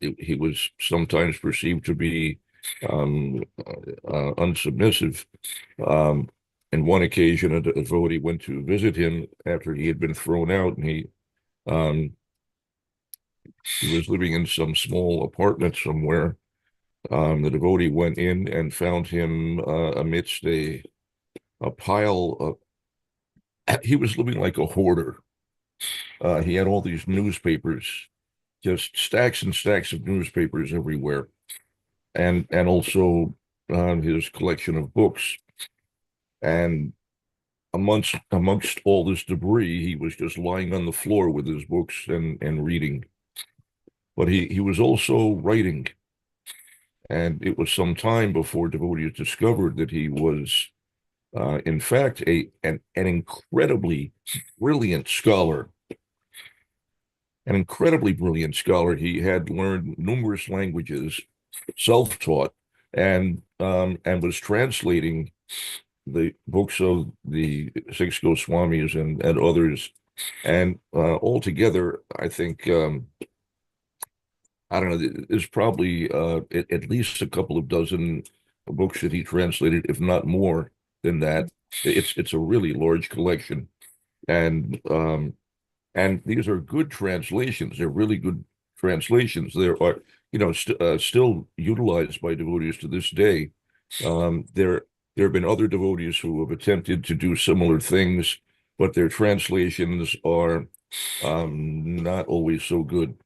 D: he was sometimes perceived to be unsubmissive. Um, and one occasion, a devotee went to visit him after he had been thrown out, and um, he was living in some small apartment somewhere. The devotee went in and found him amidst a pile of. He was living like a hoarder. He had all these newspapers, just stacks and stacks of newspapers everywhere, and also his collection of books. And amongst all this debris, he was just lying on the floor with his books and reading. But he was also writing, and it was some time before devotees discovered that he was, in fact, an incredibly brilliant scholar. An incredibly brilliant scholar. He had learned numerous languages, self-taught, and was translating the books of the six Goswamis and others. And altogether, I think, I don't know, there's probably at least a couple of dozen books that he translated, if not more than that. It's a really large collection. And and these are good translations. They're really good translations. There are, still utilized by devotees to this day. There have been other devotees who have attempted to do similar things, but their translations are not always so good.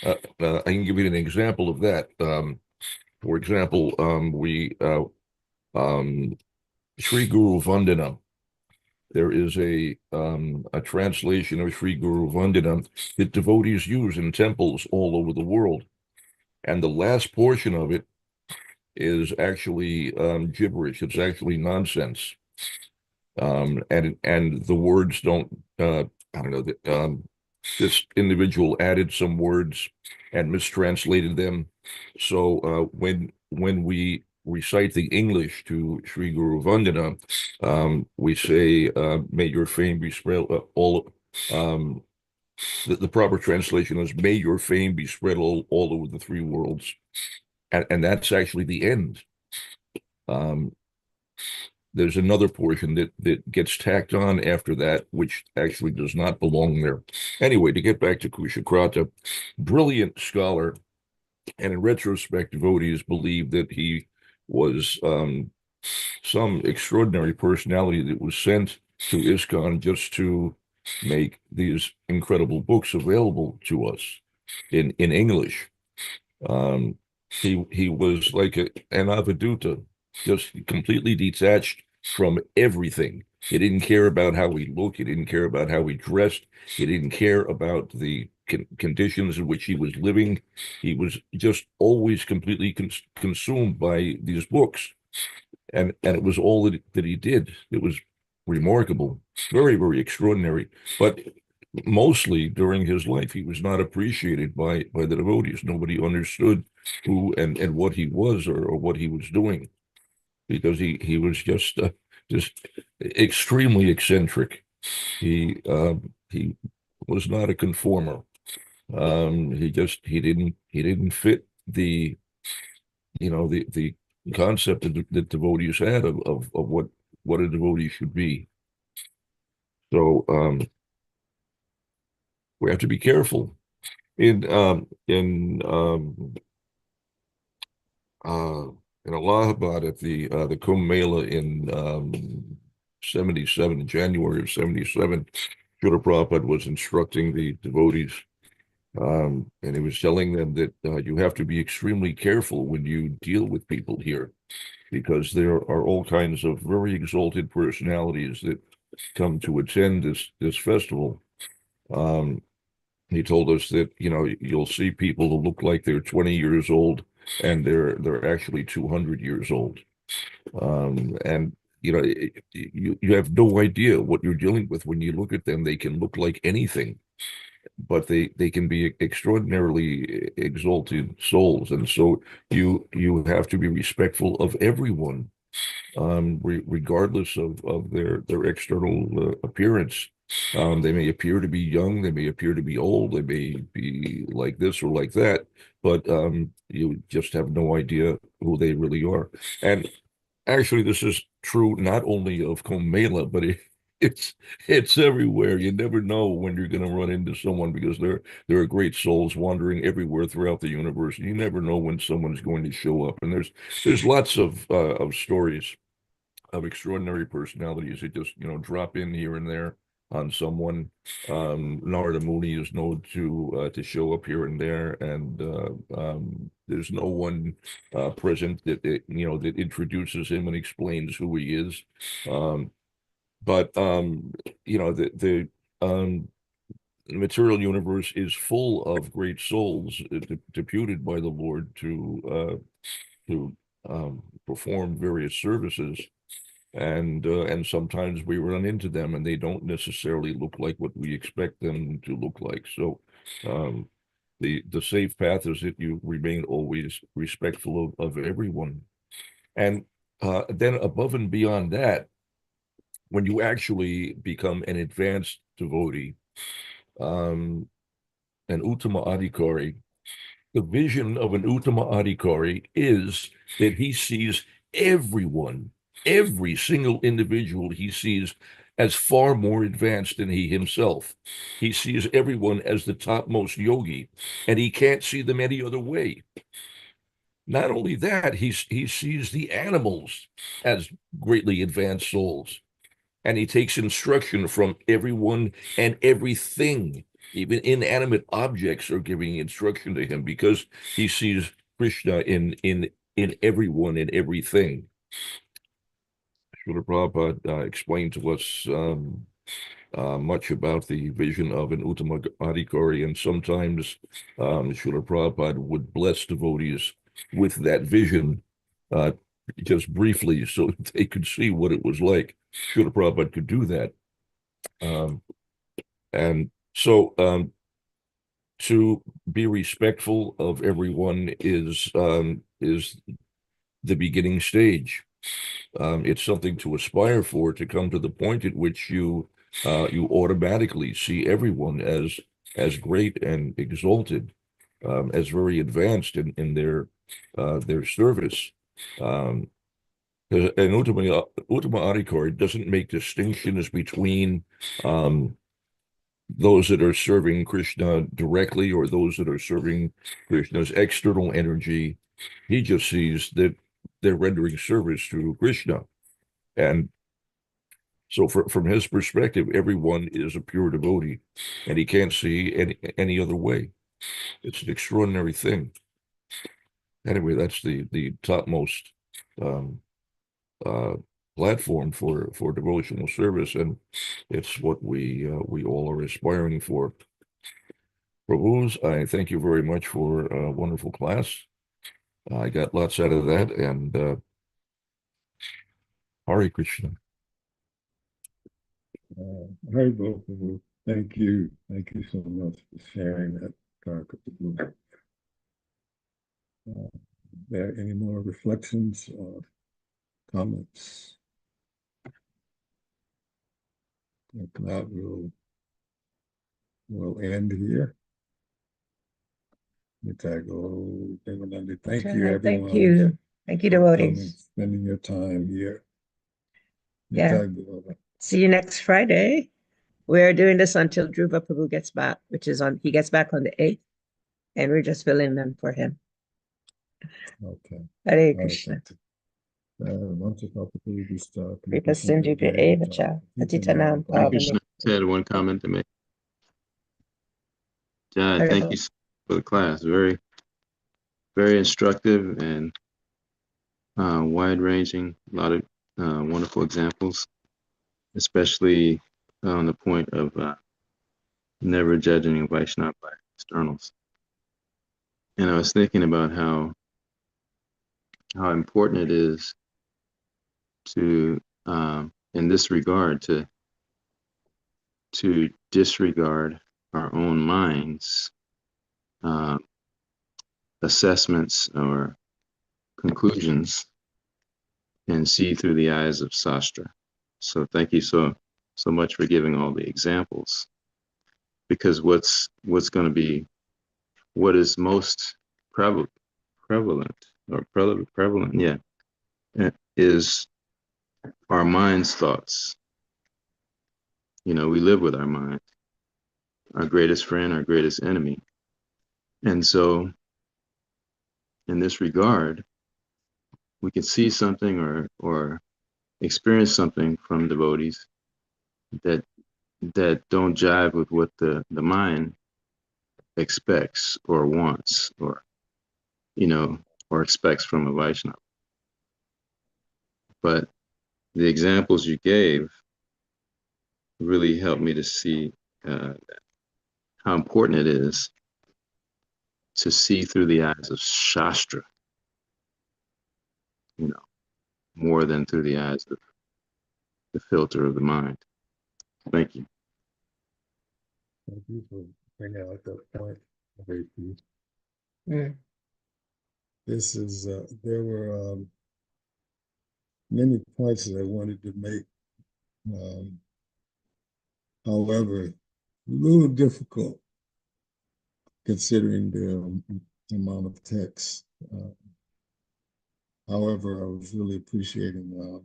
D: I can give you an example of that. For example, we Sri Guru Vandana. There is a translation of Sri Guru Vandana that devotees use in temples all over the world, and the last portion of it is actually gibberish. It's actually nonsense, and the words don't. I don't know that this individual added some words and mistranslated them. So when we recite the English to Sri Guru Vandana, we say, "May your fame be spread all." Um, the proper translation is, "May your fame be spread all over the three worlds," and that's actually the end. Um, there's another portion that gets tacked on after that, which actually does not belong there. Anyway, to get back to Kushakrata, brilliant scholar, and in retrospect, devotees believe that he was some extraordinary personality that was sent to ISKCON just to make these incredible books available to us in English. Um, he was like an avaduta, just completely detached from everything. He didn't care about how we looked. He didn't care about how we dressed. He didn't care about the conditions in which he was living. He was just always completely consumed by these books, and it was all that he did. It was remarkable, very, very extraordinary. But mostly during his life, he was not appreciated by the devotees. Nobody understood who and what he was, or what he was doing, because he was just extremely eccentric. He was not a conformer. He didn't fit the concept that devotees had of what a devotee should be. So we have to be careful in Allahabad at the Kumbh Mela in 77, in January of 77, Srila Prabhupada was instructing the devotees, and he was telling them that you have to be extremely careful when you deal with people here, because there are all kinds of very exalted personalities that come to attend this festival. He told us that, you'll see people who look like they're 20 years old, and they're actually 200 years old. And you have no idea what you're dealing with when you look at them. They can look like anything, but they can be extraordinarily exalted souls, and so you have to be respectful of everyone, regardless of their external appearance. They may appear to be young, they may appear to be old, they may be like this or like that, but you just have no idea who they really are. And actually, this is true not only of Kumbh Mela, but it's everywhere. You never know when you're going to run into someone, because there are great souls wandering everywhere throughout the universe. You never know when someone's going to show up, and there's lots of stories of extraordinary personalities that just drop in here and there on someone. Narada Muni is known to show up here and there, and there's no one present that introduces him and explains who he is. But the material universe is full of great souls deputed by the Lord to perform various services. And sometimes we run into them, and they don't necessarily look like what we expect them to look like. So the safe path is that you remain always respectful of everyone. And then above and beyond that, when you actually become an advanced devotee, an Uttama Adhikari, the vision of an Uttama Adhikari is that he sees everyone, every single individual he sees, as far more advanced than he himself. He sees everyone as the topmost yogi, and he can't see them any other way. Not only that, he sees the animals as greatly advanced souls, and he takes instruction from everyone and everything. Even inanimate objects are giving instruction to him, because he sees Krishna in everyone and everything. Srila Prabhupada explained to us much about the vision of an Uttama Adhikari, and sometimes Srila Prabhupada would bless devotees with that vision, just briefly, so they could see what it was like. Srila Prabhupada could do that. And so to be respectful of everyone is the beginning stage. It's something to aspire for, to come to the point at which you automatically see everyone as great and exalted, as very advanced in their service. An Uttama Adhikari doesn't make distinctions between those that are serving Krishna directly or those that are serving Krishna's external energy. He just sees that they're rendering service to Krishna. And so from his perspective, everyone is a pure devotee, and he can't see any other way. It's an extraordinary thing. Anyway, that's the topmost platform for devotional service, and it's what we all are aspiring for. Prabhus, I thank you very much for a wonderful class. I got lots out of that, and Hare Krishna.
C: Hare Prabhu. Thank you. Thank you so much for sharing that, Dr. Prabhu. There any more reflections or comments? If not, we'll end here. Thank you, everyone.
A: Thank you. Thank you, devotees.
C: Spending your time here.
A: Yeah. See you next Friday. We're doing this until Dhruva Prabhu gets back, he gets back on the 8th, and we're just filling in for him.
C: Okay.
A: Hare Krishna. Vipassindhya eva cha, patitanam
E: Hare
A: pavane.
E: Krishna. I had one comment to make. Jai, thank you for the class. Very, very instructive and wide-ranging. A lot of wonderful examples, especially on the point of never judging a Vaishnava by externals. And I was thinking about how important it is to, in this regard, to disregard our own minds, assessments or conclusions, and see through the eyes of Sastra. So thank you so much for giving all the examples, because what's going to be, what is most prevalent, yeah, is our mind's thoughts. You know, we live with our mind, our greatest friend, our greatest enemy. And so in this regard, we can see something or experience something from devotees that don't jive with what the mind expects or wants, or or expects from a Vaishnava. But the examples you gave really helped me to see how important it is to see through the eyes of Shastra, more than through the eyes of the filter of the mind. Thank you.
C: Thank you for bringing out that point.
A: Mm.
C: This is, there were many points that I wanted to make. However, a little difficult considering the amount of text. However, I was really appreciating,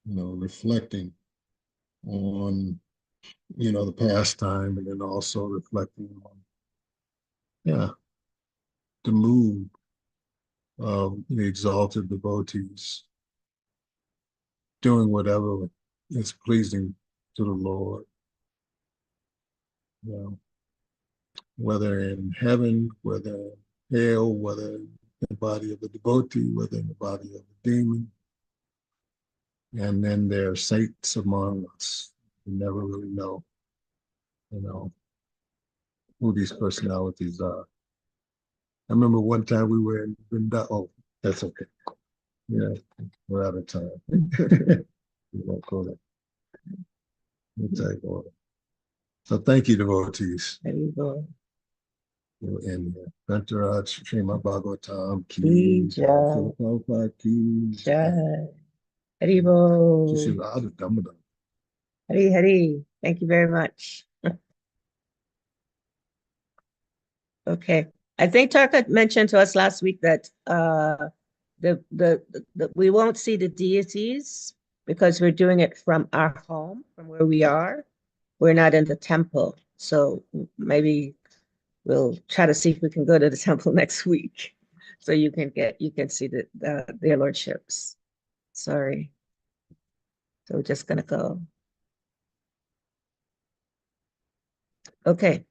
C: reflecting on, the pastime, and then also reflecting on, the mood of the exalted devotees doing whatever is pleasing to the Lord. Whether in heaven, whether in hell, whether in the body of the devotee, whether in the body of the demon. And then there are saints among us. You never really know, who these personalities are. I remember one time we were in Vrindavan. Oh, that's okay. Yeah, we're out of time. We won't go there. We'll take order. So thank you, devotees.
A: There you go.
C: We'll end here. Venturaj, Srimad Bhagavatam,
A: Ki
C: Ki
A: Jai.
C: Srila Prabhupada, Ki
A: Jai. Haribo.
C: Srila Damodar.
A: Hari Hari. Thank you very much. Okay. I think Tarka mentioned to us last week that we won't see the deities because we're doing it from our home, from where we are. We're not in the temple. So maybe we'll try to see if we can go to the temple next week. So you can see their lordships. Sorry. So we're just gonna go. Okay.